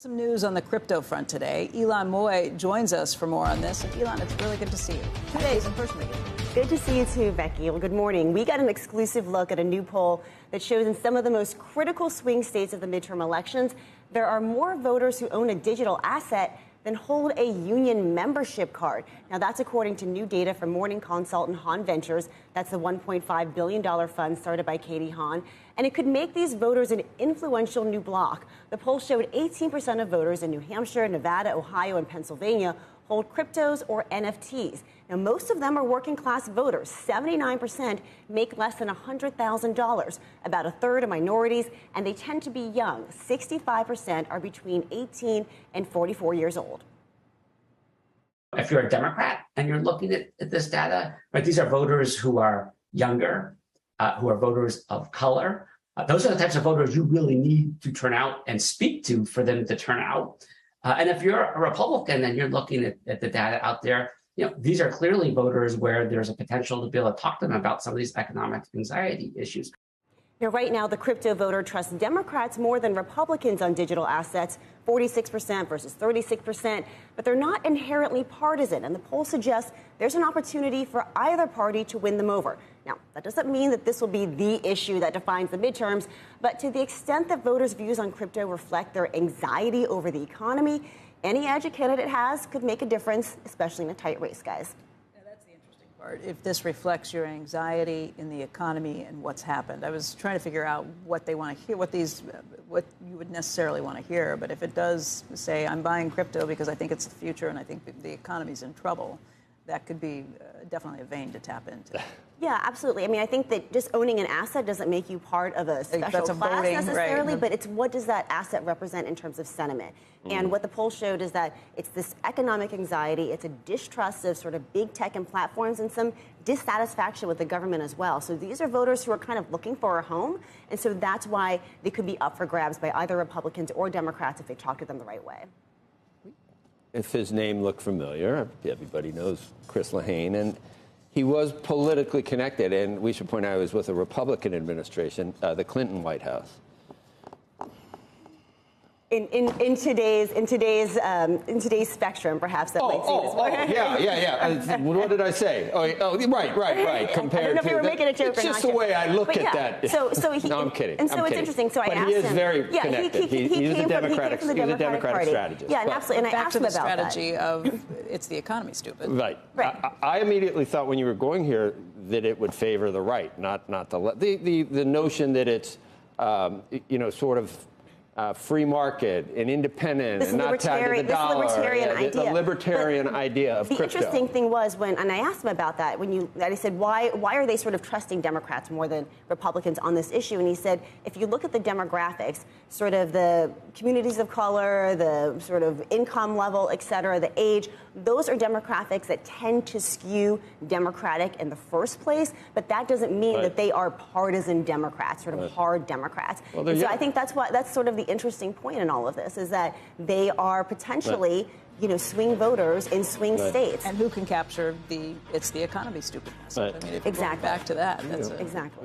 Some news on the crypto front today. Elon Moy joins us for more on this. And Elon, it's really good to see you. 2 days in person again. Good to see you too, Becky. Well, good morning. We got an exclusive look at a new poll that shows in some of the most critical swing states of the midterm elections, there are more voters who own a digital asset than hold a union membership card. Now, that's according to new data from morning consultant Hahn Ventures. That's the $1.5 billion fund started by Katie Hahn. And it could make these voters an influential new bloc. The poll showed 18% of voters in New Hampshire, Nevada, Ohio, and Pennsylvania hold cryptos or NFTs. Now, most of them are working class voters. 79% make less than $100,000. About a third are minorities, and they tend to be young. 65% are between 18 and 44 years old. If you're a Democrat and you're looking at this data, right, these are voters who are younger, who are voters of color. Those are the types of voters you really need to turn out and speak to for them to turn out. And if you're a Republican and you're looking at the data out there, these are clearly voters where there's a potential to be able to talk to them about some of these economic anxiety issues. Right now, the crypto voter trusts Democrats more than Republicans on digital assets, 46% versus 36%, but they're not inherently partisan, and the poll suggests there's an opportunity for either party to win them over. Now, that doesn't mean that this will be the issue that defines the midterms, but to the extent that voters' views on crypto reflect their anxiety over the economy, any edge a candidate has could make a difference, especially in a tight race, guys. If this reflects your anxiety in the economy and what's happened. I was trying to figure out what they want to hear, what you would necessarily want to hear. But if it does say, I'm buying crypto because I think it's the future and I think the economy's in trouble, that could be definitely a vein to tap into. Yeah, absolutely. I mean, I think that just owning an asset doesn't make you part of a special class necessarily, right. But it's what does that asset represent in terms of sentiment? And what the poll showed is that it's this economic anxiety, it's a distrust of sort of big tech and platforms, and some dissatisfaction with the government as well. So these are voters who are kind of looking for a home, and so that's why they could be up for grabs by either Republicans or Democrats if they talk to them the right way. If his name looked familiar, everybody knows Chris Lehane, and he was politically connected, and we should point out he was with a Republican administration, the Clinton White House. In today's spectrum, perhaps that might seem as well. Yeah. What did I say? Right. Compared I don't know if you were making a joke or not. It's just the way I look at that. No, I'm kidding. And so it's interesting. So I asked him. But he is very connected. He's a Democratic strategist. Yeah, absolutely. And I asked him about that. Back to the strategy of it's the economy, stupid. Right. I immediately thought when you were going here that it would favor the right, not the left. The notion that it's sort of free market and independent and not tied to the dollar. The libertarian idea of crypto. The interesting thing was and I asked him about that, I said, why are they sort of trusting Democrats more than Republicans on this issue? And he said, if you look at the demographics, sort of the communities of color, the sort of income level, et cetera, the age, those are demographics that tend to skew Democratic in the first place, but that doesn't mean that they are partisan Democrats, sort of hard Democrats. So I think that's sort of the interesting point in all of this, is that they are potentially swing voters in swing states. And who can capture it's the economy stupidness. I mean, if you go back to that, that's exactly.